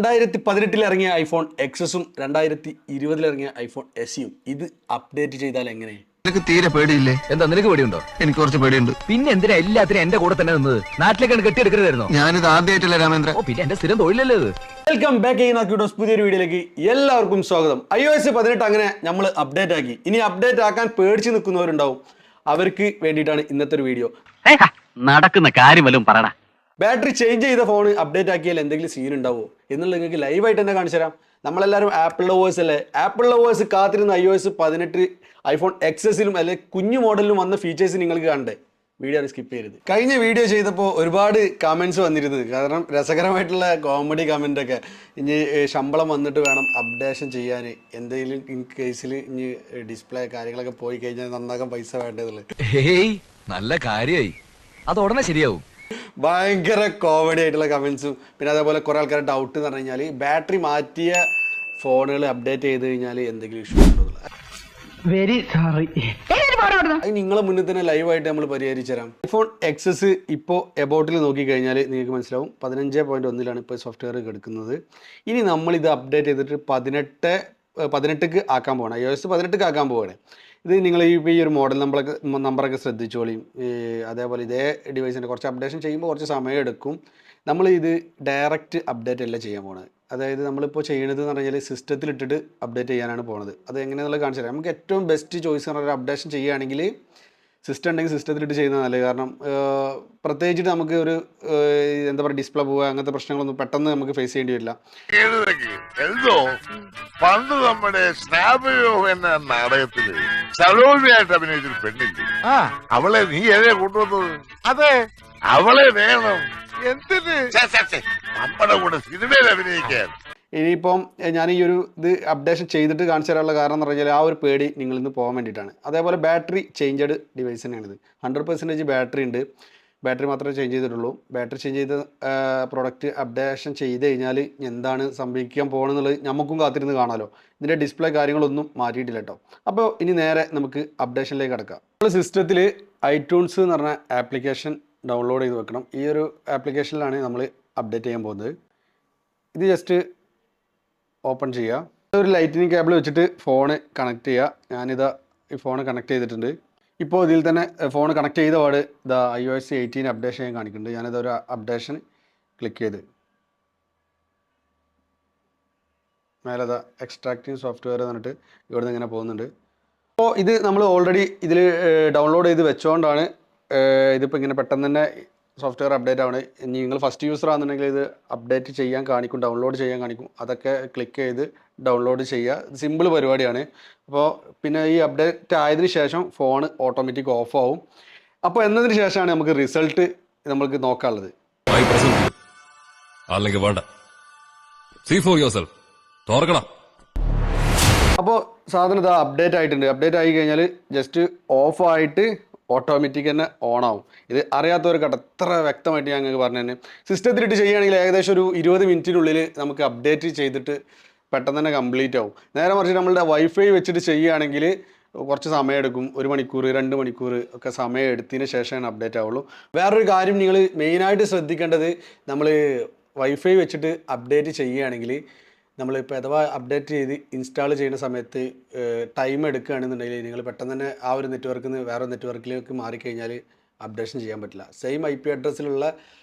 2018 ഇറങ്ങിയ ഐഫോൺ എക്സസും 2020 ഇറങ്ങിയ ഐഫോൺ എസിയും ഇത് അപ്ഡേറ്റ് ചെയ്താൽ എങ്ങനെ? നിനക്ക് തീരെ പേടിയില്ലേ? എന്താ നിനക്ക് പേടിയുണ്ടോ? എനിക്ക് കുറച്ച് പേടിയുണ്ട്. പിന്നെ എന്തിനാ എല്ലാത്തിനും എന്റെ കൂടെ തന്നെ നിന്നത്? നാട്ടിലേക്കാണ് കെട്ടിയെടുക്കരുതായിരുന്നോ? ഞാനിത് ആദ്യമായിട്ടല്ല രാമേന്ദ്ര. ഓ പിന്നെ എന്റെ സ്ഥിരം തൊഴിലല്ലേ ഇത്. വെൽക്കം ബാക്ക് ചെയ്യുന്ന പുതിയൊരു വീഡിയോയിലേക്ക് എല്ലാവർക്കും സ്വാഗതം. iOS 18 അങ്ങനെ നമ്മൾ അപ്ഡേറ്റ് ആക്കി. ഇനി അപ്ഡേറ്റ് ആക്കാൻ പേടിച്ച് നിൽക്കുന്നവരുണ്ടാവും, അവർക്ക് വേണ്ടിയിട്ടാണ് ഇന്നത്തെ ഒരു വീഡിയോ. നടക്കുന്ന കാര്യം വല്ലതും പറയടാ. ബാറ്ററി ചേഞ്ച് ചെയ്ത ഫോൺ അപ്ഡേറ്റ് ആക്കിയാൽ എന്തെങ്കിലും സീൻ ഉണ്ടാവുമോ എന്നുള്ളത് നിങ്ങൾക്ക് ലൈവായിട്ട് തന്നെ കാണിച്ചു തരാം. നമ്മളെല്ലാവരും ആപ്പിൾ ലവേഴ്സ് അല്ലേ? ആപ്പിൾ ലവേഴ്സ് കാത്തിരുന്ന iOS 18 ഐഫോൺ എക്സസിലും അല്ലെങ്കിൽ കുഞ്ഞു മോഡലിലും വന്ന ഫീച്ചേഴ്സ് നിങ്ങൾക്ക് കാണണ്ടേ? വീഡിയോ സ്കിപ്പ് ചെയ്യരുത്. കഴിഞ്ഞ വീഡിയോ ചെയ്തപ്പോൾ ഒരുപാട് കമൻസ് വന്നിരുന്നത്, കാരണം രസകരമായിട്ടുള്ള കോമഡി കമൻ്റ് ഒക്കെ. ഇനി ശമ്പളം വന്നിട്ട് വേണം അപ്ഡേഷൻ ചെയ്യാൻ, എന്തെങ്കിലും ഇൻ കേസിൽ ഇനി ഡിസ്പ്ലേ കാര്യങ്ങളൊക്കെ പോയി കഴിഞ്ഞാൽ നന്നാക്കാൻ പൈസ വേണ്ടതുള്ളത്. ഹേയ് നല്ല കാര്യമായി, അത് ഉടനെ ശരിയാവും. ഭയങ്കര കോമഡി ആയിട്ടുള്ള കമൻസും പിന്നെ അതേപോലെ കുറേ ആൾക്കാരുടെ ഡൗട്ട് എന്ന് പറഞ്ഞു കഴിഞ്ഞാൽ ബാറ്ററി മാറ്റിയ ഫോണുകൾ അപ്ഡേറ്റ് ചെയ്ത് കഴിഞ്ഞാൽ എന്തെങ്കിലും ഇഷ്യൂ ഉണ്ടോ? Very sorry. അത് നിങ്ങളെ മുന്നിൽ തന്നെ ലൈവായിട്ട് നമ്മൾ പരിഹരിച്ചു തരാം. ഐഫോൺ എക്സസ് ഇപ്പോൾ എബൌട്ടിൽ നോക്കിക്കഴിഞ്ഞാൽ നിങ്ങൾക്ക് മനസ്സിലാവും 15.1 ഇപ്പോൾ സോഫ്റ്റ്വെയർ കിടക്കുന്നത്. ഇനി നമ്മളിത് അപ്ഡേറ്റ് ചെയ്തിട്ട് 18 ആക്കാൻ പോകണം. iOS 18 ആക്കാൻ പോവുകയാണ്. ഇത് നിങ്ങൾ ഈ ഒരു മോഡൽ നമ്പറൊക്കെ ശ്രദ്ധിച്ചോളിയും. അതേപോലെ ഇതേ ഡിവൈസിൻ്റെ കുറച്ച് അപ്ഡേഷൻ ചെയ്യുമ്പോൾ കുറച്ച് സമയം എടുക്കും. നമ്മൾ ഇത് ഡയറക്റ്റ് അപ്ഡേറ്റ് അല്ല ചെയ്യാൻ പോകുന്നത്. അതായത് നമ്മളിപ്പോൾ ചെയ്യണത് എന്ന് പറഞ്ഞാൽ സിസ്റ്റത്തിലിട്ടിട്ട് അപ്ഡേറ്റ് ചെയ്യാനാണ് പോകുന്നത്. അത് എങ്ങനെയാണെന്നുള്ളത് കാണിച്ചു തരാം. നമുക്ക് ഏറ്റവും ബെസ്റ്റ് ചോയ്സ് എന്ന് പറഞ്ഞാൽ അപ്ഡേഷൻ ചെയ്യുകയാണെങ്കിൽ സിസ്റ്റം ഉണ്ടെങ്കിൽ സിസ്റ്റത്തിലിട്ട് ചെയ്യുന്നത് നല്ലത്. കാരണം പ്രത്യേകിച്ചിട്ട് നമുക്ക് ഒരു എന്താ പറയുക ഡിസ്പ്ലേ പോവുക അങ്ങനത്തെ പ്രശ്നങ്ങളൊന്നും പെട്ടെന്ന് നമുക്ക് ഫേസ് ചെയ്യേണ്ടി വരില്ല. എന്തോ പണ്ട് നമ്മുടെ സ്നാപയോ എന്ന നാടകത്തില് സരോജിനിയായിട്ട് അഭിനയിച്ചൊരു പെണ്ണില്ലേ, അവളെ നീ എവിടെ കൊണ്ടുവന്നത്? അതെ, അവളെ വേണം. എന്തിന്? നമ്മുടെ കൂടെ സിനിമയിൽ അഭിനയിക്കാൻ. ഇനിയിപ്പം ഞാൻ ഈ ഒരു ഇത് അപ്ഡേഷൻ ചെയ്തിട്ട് കാണിച്ചു തരാനുള്ള കാരണം എന്ന് പറഞ്ഞാൽ ആ ഒരു പേടി നിങ്ങളിൽ നിന്ന് പോകാൻ വേണ്ടിയിട്ടാണ്. അതേപോലെ ബാറ്ററി ചേഞ്ചഡ് ഡിവൈസ് തന്നെയാണിത്. 100% ബാറ്ററി ഉണ്ട്. ബാറ്ററി മാത്രമേ ചേഞ്ച് ചെയ്തിട്ടുള്ളൂ. ബാറ്ററി ചേഞ്ച് ചെയ്ത പ്രോഡക്റ്റ് അപ്ഡേഷൻ ചെയ്ത് കഴിഞ്ഞാൽ എന്താണ് സംഭവിക്കാൻ പോകുന്നത് നമുക്കും കാത്തിരുന്ന് കാണാമല്ലോ. ഇതിൻ്റെ ഡിസ്പ്ലേ കാര്യങ്ങളൊന്നും മാറ്റിയിട്ടില്ല കേട്ടോ. അപ്പോൾ ഇനി നേരെ നമുക്ക് അപ്ഡേഷനിലേക്ക് കിടക്കാം. നമ്മൾ സിസ്റ്റത്തിൽ ഐട്യൂൺസ് എന്ന് പറഞ്ഞ ആപ്ലിക്കേഷൻ ഡൗൺലോഡ് ചെയ്ത് വെക്കണം. ഈ ഒരു ആപ്ലിക്കേഷനിലാണ് നമ്മൾ അപ്ഡേറ്റ് ചെയ്യാൻ പോകുന്നത്. ഇത് ജസ്റ്റ് ഓപ്പൺ ചെയ്യുക. ഒരു ലൈറ്റിനിങ് കേബിൾ വെച്ചിട്ട് ഫോണ് കണക്ട് ചെയ്യുക. ഞാനിതാ ഈ ഫോണ് കണക്ട് ചെയ്തിട്ടുണ്ട്. ഇപ്പോൾ ഇതിൽ തന്നെ ഫോൺ കണക്ട് ചെയ്ത പാട് ഇതാ iOS 18 അപ്ഡേഷൻ ഞാൻ കാണിക്കുന്നുണ്ട്. ഞാനിതൊരു അപ്ഡേഷൻ ക്ലിക്ക് ചെയ്ത് മേലെ ഇതാ എക്സ്ട്രാക്റ്റിംഗ് സോഫ്റ്റ്വെയർ എന്നിട്ട് ഇവിടെ നിന്ന് ഇങ്ങനെ പോകുന്നുണ്ട്. അപ്പോൾ ഇത് നമ്മൾ ഓൾറെഡി ഇതിൽ ഡൗൺലോഡ് ചെയ്ത് വെച്ചുകൊണ്ടാണ് ഇതിപ്പോൾ ഇങ്ങനെ പെട്ടെന്ന് തന്നെ സോഫ്റ്റ്വെയർ അപ്ഡേറ്റ് ആണ്. ഇനി നിങ്ങൾ ഫസ്റ്റ് യൂസർ ആണെന്നുണ്ടെങ്കിൽ ഇത് അപ്ഡേറ്റ് ചെയ്യാൻ കാണിക്കും, ഡൗൺലോഡ് ചെയ്യാൻ കാണിക്കും. അതൊക്കെ ക്ലിക്ക് ചെയ്ത് ഡൗൺലോഡ് ചെയ്യുക. സിമ്പിൾ പരിപാടിയാണ്. അപ്പോൾ പിന്നെ ഈ അപ്ഡേറ്റ് ആയതിനു ശേഷം ഫോൺ ഓട്ടോമാറ്റിക് ഓഫ് ആവും. അപ്പോൾ എന്നതിന് ശേഷമാണ് നമുക്ക് റിസൾട്ട് നമുക്ക് നോക്കാനുള്ളത്. അപ്പോൾ സാധനം ഇതാ അപ്ഡേറ്റ് ആയിട്ടുണ്ട്. അപ്ഡേറ്റ് ആയി കഴിഞ്ഞാൽ ജസ്റ്റ് ഓഫ് ആയിട്ട് ഓട്ടോമാറ്റിക് തന്നെ ഓൺ ആവും. ഇത് അറിയാത്തവർക്ക് അത്ര വ്യക്തമായിട്ട് ഞാൻ നിങ്ങൾക്ക് പറഞ്ഞു തന്നെ. സിസ്റ്റത്തിലിട്ട് ചെയ്യുകയാണെങ്കിൽ ഏകദേശം ഒരു 20 മിനിറ്റിനുള്ളിൽ നമുക്ക് അപ്ഡേറ്റ് ചെയ്തിട്ട് പെട്ടെന്ന് തന്നെ കംപ്ലീറ്റ് ആവും. നേരെ മറിച്ച് നമ്മളുടെ വൈഫൈ വെച്ചിട്ട് ചെയ്യുകയാണെങ്കിൽ കുറച്ച് സമയം എടുക്കും. 1 മണിക്കൂർ 2 മണിക്കൂർ ഒക്കെ സമയം എടുത്തതിന് ശേഷമാണ് അപ്ഡേറ്റ് ആവുള്ളൂ. വേറൊരു കാര്യം നിങ്ങൾ മെയിനായിട്ട് ശ്രദ്ധിക്കേണ്ടത്, നമ്മൾ വൈഫൈ വെച്ചിട്ട് അപ്ഡേറ്റ് ചെയ്യുകയാണെങ്കിൽ നമ്മളിപ്പോൾ അഥവാ അപ്ഡേറ്റ് ചെയ്ത് ഇൻസ്റ്റാൾ ചെയ്യുന്ന സമയത്ത് ടൈം എടുക്കുകയാണെന്നുണ്ടെങ്കിൽ നിങ്ങൾ പെട്ടെന്ന് തന്നെ ആ ഒരു നെറ്റ്വർക്കിൽ നിന്ന് വേറെ നെറ്റ്വർക്കിലേക്ക് മാറിക്കഴിഞ്ഞാൽ അപ്ഡേഷൻ ചെയ്യാൻ പറ്റില്ല. സെയിം IP അഡ്രസ്സിലുള്ള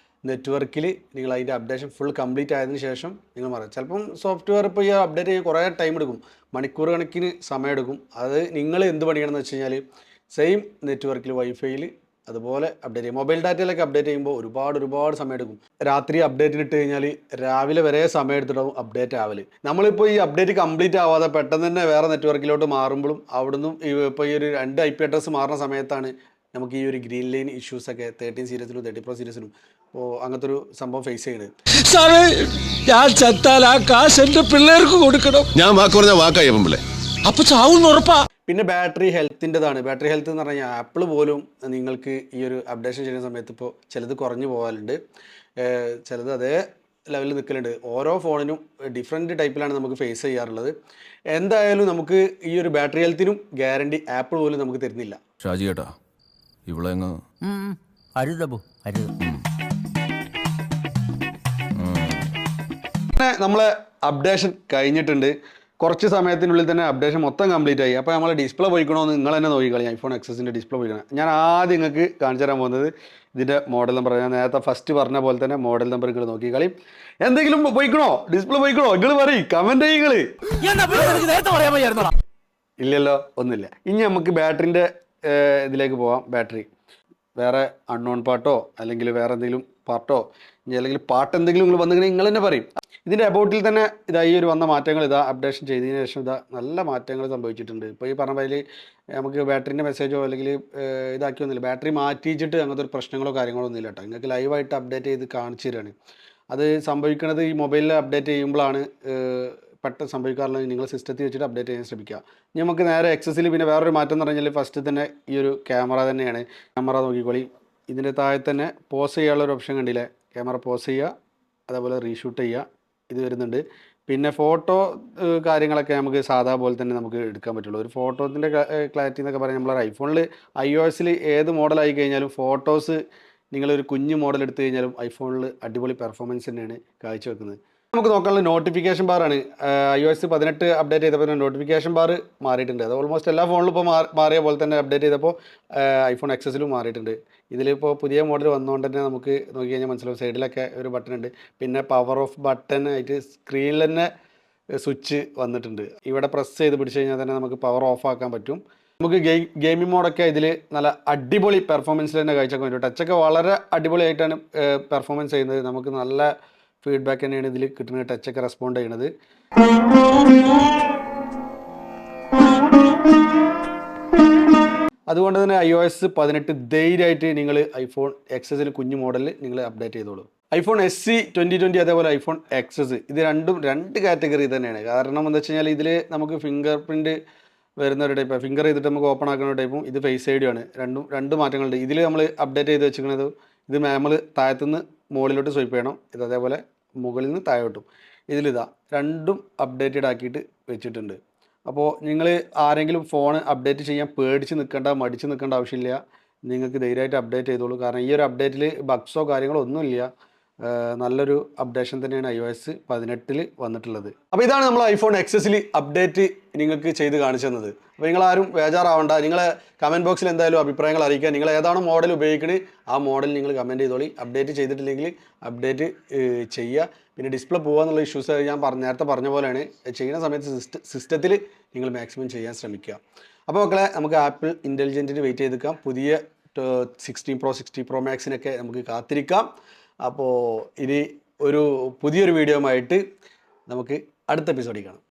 നെറ്റ്വർക്കിൽ നിങ്ങൾ അതിൻ്റെ അപ്ഡേഷൻ ഫുൾ കംപ്ലീറ്റ് ആയതിനു ശേഷം നിങ്ങൾ മാറും. ചിലപ്പം സോഫ്റ്റ്വെയർ ഇപ്പോൾ ഈ അപ്ഡേറ്റ് ചെയ്യാൻ കുറേ ടൈം എടുക്കും, മണിക്കൂർ കണക്കിന് സമയം എടുക്കും. അത് നിങ്ങൾ എന്ത് പണിയണമെന്ന് വെച്ച് കഴിഞ്ഞാൽ സെയിം നെറ്റ്വർക്കിൽ വൈഫൈയിൽ അതുപോലെ അപ്ഡേറ്റ് ചെയ്യും. മൊബൈൽ ഡാറ്റയിലൊക്കെ അപ്ഡേറ്റ് ചെയ്യുമ്പോൾ ഒരുപാട് സമയം എടുക്കും. രാത്രി അപ്ഡേറ്റിന് ഇട്ട് കഴിഞ്ഞാൽ രാവിലെ വരെ സമയം എടുത്തിട്ടാവും അപ്ഡേറ്റ് ആവല്. നമ്മളിപ്പോൾ ഈ അപ്ഡേറ്റ് കംപ്ലീറ്റ് ആവാതെ പെട്ടെന്ന് തന്നെ വേറെ നെറ്റ്വർക്കിലോട്ട് മാറുമ്പോഴും അവിടുന്ന് ഇപ്പോൾ ഈ ഒരു 2 IP അഡ്രസ്സ് മാറുന്ന സമയത്താണ് നമുക്ക് ഈ ഒരു ഗ്രീൻ ലൈൻ ഇഷ്യൂസൊക്കെ 13 സീരീസിലും 30 Pro സീരീസിലും അങ്ങനത്തെ ഒരു സംഭവം ഫേസ് ചെയ്യുന്നത്. ഞാൻ ചത്താൽ ആ കാശ് എന്റെ പിള്ളേർക്ക് കൊടുക്കണം. ഞാൻ വാക്ക് പറഞ്ഞ വാക്കായി അപ്പൊ ചാവും ഉറപ്പാ. പിന്നെ ബാറ്ററി ഹെൽത്തിൻ്റെതാണ്. ബാറ്ററി ഹെൽത്ത് എന്ന് പറഞ്ഞാൽ ആപ്പിൾ പോലും നിങ്ങൾക്ക് ഈ ഒരു അപ്ഡേഷൻ ചെയ്യുന്ന സമയത്ത് ഇപ്പോൾ ചിലത് കുറഞ്ഞു പോകാറുണ്ട്, ചിലത് അതേ ലെവലിൽ നിൽക്കലുണ്ട്. ഓരോ ഫോണിനും ഡിഫറെൻറ്റ് ടൈപ്പിലാണ് നമുക്ക് ഫേസ് ചെയ്യാറുള്ളത്. എന്തായാലും നമുക്ക് ഈ ഒരു ബാറ്ററി ഹെൽത്തിനും ഗ്യാരണ്ടി ആപ്പിൾ പോലും നമുക്ക് തരുന്നില്ല. ഷാജി കേട്ടാ ഇവിടെ നമ്മളെ അപ്ഡേഷൻ കഴിഞ്ഞിട്ടുണ്ട്. കുറച്ച് സമയത്തിനുള്ളിൽ തന്നെ അപ്ഡേഷൻ മൊത്തം കംപ്ലീറ്റ് ആയി. അപ്പോൾ നമ്മൾ ഡിസ്പ്ലേ പോയിക്കണമെന്ന് നിങ്ങൾ തന്നെ നോക്കിക്കളി. IPhone എക്സസിൻ്റെ display പോയിക്കണം. ഞാൻ ആദ്യം നിങ്ങൾക്ക് കാണിച്ചു തരാൻ പോകുന്നത് ഇതിൻ്റെ മോഡൽ നമ്പർ. ഞാൻ നേരത്തെ ഫസ്റ്റ് പറഞ്ഞ പോലെ തന്നെ മോഡൽ നമ്പർ നിങ്ങൾ നോക്കിക്കളി. എന്തെങ്കിലും പോയിക്കണോ, ഡിസ്പ്ലേ പോയിക്കണോ, നിങ്ങൾ പറയും, കമൻറ്റ് ചെയ്യുകൾ. ഇല്ലല്ലോ, ഒന്നുമില്ല. ഇനി നമുക്ക് ബാറ്ററിൻ്റെ ഇതിലേക്ക് പോവാം. ബാറ്ററി വേറെ അൺനോൺ പാർട്ടോ അല്ലെങ്കിൽ വേറെ എന്തെങ്കിലും പാർട്ടോ ഇനി അല്ലെങ്കിൽ പാട്ട് എന്തെങ്കിലും നിങ്ങൾ വന്നിങ്ങനെ നിങ്ങൾ തന്നെ പറയും. ഇതിൻ്റെ അബൌട്ടിൽ തന്നെ ഇതാ ഈ ഒരു വന്ന മാറ്റങ്ങൾ ഇതാ അപ്ഡേഷൻ ചെയ്തതിന് ശേഷം ഇതാ നല്ല മാറ്റങ്ങൾ സംഭവിച്ചിട്ടുണ്ട്. ഇപ്പോൾ ഈ പറഞ്ഞ പോലെ നമുക്ക് ബാറ്ററിൻ്റെ മെസ്സേജോ അല്ലെങ്കിൽ ഇതാക്കിയൊന്നുമില്ല. ബാറ്ററി മാറ്റിച്ചിട്ട് അങ്ങനത്തെ ഒരു പ്രശ്നങ്ങളോ കാര്യങ്ങളോ ഒന്നുമില്ല കേട്ടോ. നിങ്ങൾക്ക് ലൈവായിട്ട് അപ്ഡേറ്റ് ചെയ്ത് കാണിച്ചു തരാണ്. അത് സംഭവിക്കുന്നത് ഈ മൊബൈലിൽ അപ്ഡേറ്റ് ചെയ്യുമ്പോഴാണ് പെട്ടെന്ന് സംഭവിക്കാറുള്ളത്. നിങ്ങൾ സിസ്റ്റത്തിൽ വെച്ചിട്ട് അപ്ഡേറ്റ് ചെയ്യാൻ ശ്രമിക്കുക. ഇനി നമുക്ക് നേരെ എക്സസിൽ പിന്നെ വേറൊരു മാറ്റം എന്ന് പറഞ്ഞാൽ ഫസ്റ്റ് തന്നെ ഈ ഒരു ക്യാമറ തന്നെയാണ്. ക്യാമറ നോക്കിക്കോളി. ഇതിൻ്റെ താഴെ തന്നെ പോസ് ചെയ്യാനുള്ള ഒരു ഓപ്ഷൻ കണ്ടില്ലേ? ക്യാമറ പോസ് ചെയ്യുക, അതേപോലെ റീഷൂട്ട് ചെയ്യുക, ഇത് വരുന്നുണ്ട്. പിന്നെ ഫോട്ടോ കാര്യങ്ങളൊക്കെ നമുക്ക് സാധാ പോലെ തന്നെ നമുക്ക് എടുക്കാൻ പറ്റുള്ളൂ. ഒരു ഫോട്ടോത്തിൻ്റെ ക്ലാരിറ്റി എന്നൊക്കെ പറയാൻ നമ്മളെ ഐഫോണിൽ iOS ഏത് മോഡലായി കഴിഞ്ഞാലും ഫോട്ടോസ് നിങ്ങളൊരു കുഞ്ഞു മോഡൽ എടുത്തു കഴിഞ്ഞാലും ഐഫോണിൽ അടിപൊളി പെർഫോമൻസ് തന്നെയാണ് കാഴ്ചവെക്കുന്നത്. നമുക്ക് നോക്കാനുള്ള നോട്ടിഫിക്കേഷൻ ബാറാണ്. iOS 18 അപ്ഡേറ്റ് ചെയ്തപ്പോൾ നോട്ടിഫിക്കേഷൻ ബാർ മാറിയിട്ടുണ്ട്. അത് ഓൾമോസ്റ്റ് എല്ലാ ഫോണിലും ഇപ്പോൾ മാറിയ പോലെ തന്നെ അപ്ഡേറ്റ് ചെയ്തപ്പോൾ ഐഫോൺ എക്സസിലും മാറിയിട്ടുണ്ട്. ഇതിലിപ്പോൾ പുതിയ മോഡൽ വന്നുകൊണ്ട് തന്നെ നമുക്ക് നോക്കി കഴിഞ്ഞാൽ മനസ്സിലാവും സൈഡിലൊക്കെ ഒരു ബട്ടൺ ഉണ്ട്. പിന്നെ പവർ ഓഫ് ബട്ടൺ ആയിട്ട് സ്ക്രീനിൽ തന്നെ സ്വിച്ച് വന്നിട്ടുണ്ട്. ഇവിടെ പ്രസ് ചെയ്ത് പിടിച്ച് കഴിഞ്ഞാൽ തന്നെ നമുക്ക് പവർ ഓഫ് ആക്കാൻ പറ്റും. നമുക്ക് ഗെയിമിംഗ് മോഡൊക്കെ ഇതിൽ നല്ല അടിപൊളി പെർഫോമൻസിൽ തന്നെ കാഴ്ചവെക്കാൻ പറ്റും. ടച്ചൊക്കെ വളരെ അടിപൊളിയായിട്ടാണ് പെർഫോമൻസ് ചെയ്യുന്നത്. നമുക്ക് നല്ല ഫീഡ്ബാക്ക് തന്നെയാണ് ഇതിൽ കിട്ടുന്നത്. ടച്ചൊക്കെ റെസ്പോണ്ട് ചെയ്യണത്. അതുകൊണ്ട് തന്നെ iOS 18 ധൈര്യമായിട്ട് നിങ്ങൾ ഐഫോൺ എക്സസിൽ കുഞ്ഞു മോഡലിൽ നിങ്ങൾ അപ്ഡേറ്റ് ചെയ്തോളൂ. ഐഫോൺ SE 2020 അതേപോലെ ഐഫോൺ എക്സസ് ഇത് രണ്ടും രണ്ട് കാറ്റഗറി തന്നെയാണ്. കാരണം എന്താ വെച്ച് കഴിഞ്ഞാൽ ഇതിൽ നമുക്ക് ഫിംഗർ പ്രിൻറ്റ് വരുന്ന ഒരു ടൈപ്പ്, ഫിംഗർ ചെയ്തിട്ട് നമുക്ക് ഓപ്പൺ ആക്കുന്ന ടൈപ്പും ഇത് ഫേസ് ഐഡിയും ആണ്. രണ്ട് മാറ്റങ്ങളുണ്ട്. ഇതിൽ നമ്മൾ അപ്ഡേറ്റ് ചെയ്ത് വെച്ചിരിക്കുന്നത് ഇത് നമ്മൾ താഴത്തുനിന്ന് മുകളിലോട്ട് സ്വൈപ്പ് ചെയ്യണം. ഇത് അതേപോലെ മുകളിൽ നിന്ന് താഴോട്ടും. ഇതിലിതാ രണ്ടും അപ്ഡേറ്റഡ് ആക്കിയിട്ട് വെച്ചിട്ടുണ്ട്. അപ്പോൾ നിങ്ങൾ ആരെങ്കിലും ഫോൺ അപ്ഡേറ്റ് ചെയ്യാൻ പേടിച്ച് നിൽക്കേണ്ട, മടിച്ച് നിൽക്കേണ്ട ആവശ്യമില്ല. നിങ്ങൾക്ക് ധൈര്യമായിട്ട് അപ്ഡേറ്റ് ചെയ്തോളൂ. കാരണം ഈ ഒരു അപ്ഡേറ്റിൽ ബഗ്സോ കാര്യങ്ങളോ ഒന്നുമില്ല. നല്ലൊരു അപ്ഡേഷൻ തന്നെയാണ് iOS 18 വന്നിട്ടുള്ളത്. അപ്പോൾ ഇതാണ് നമ്മൾ ഐഫോൺ എക്സസിൽ അപ്ഡേറ്റ് നിങ്ങൾക്ക് ചെയ്ത് കാണിച്ചു തന്നത്. അപ്പോൾ നിങ്ങളാരും ബേജാറാവണ്ട. നിങ്ങളെ കമൻറ്റ് ബോക്സിൽ എന്തായാലും അഭിപ്രായങ്ങൾ അറിയിക്കുക. നിങ്ങൾ ഏതാണ് മോഡൽ ഉപയോഗിക്കുന്നത് ആ മോഡൽ നിങ്ങൾ കമൻറ്റ് ചെയ്തോളി. അപ്ഡേറ്റ് ചെയ്തിട്ടില്ലെങ്കിൽ അപ്ഡേറ്റ് ചെയ്യുക. പിന്നെ ഡിസ്പ്ലേ പോകുക ഇഷ്യൂസ് ഞാൻ നേരത്തെ പറഞ്ഞ പോലെയാണ്. ചെയ്യുന്ന സമയത്ത് സിസ്റ്റത്തിൽ നിങ്ങൾ മാക്സിമം ചെയ്യാൻ ശ്രമിക്കുക. അപ്പോൾ മക്കളെ നമുക്ക് ആപ്പിൾ ഇൻ്റലിജൻറ്റിന് വെയിറ്റ് ചെയ്തിരിക്കാം. പുതിയ 16 Pro 60 Pro Maxനൊക്കെ നമുക്ക് കാത്തിരിക്കാം. അപ്പോൾ ഇനി പുതിയൊരു വീഡിയോ ആയിട്ട് നമുക്ക് അടുത്ത എപ്പിസോഡിൽ കാണാം.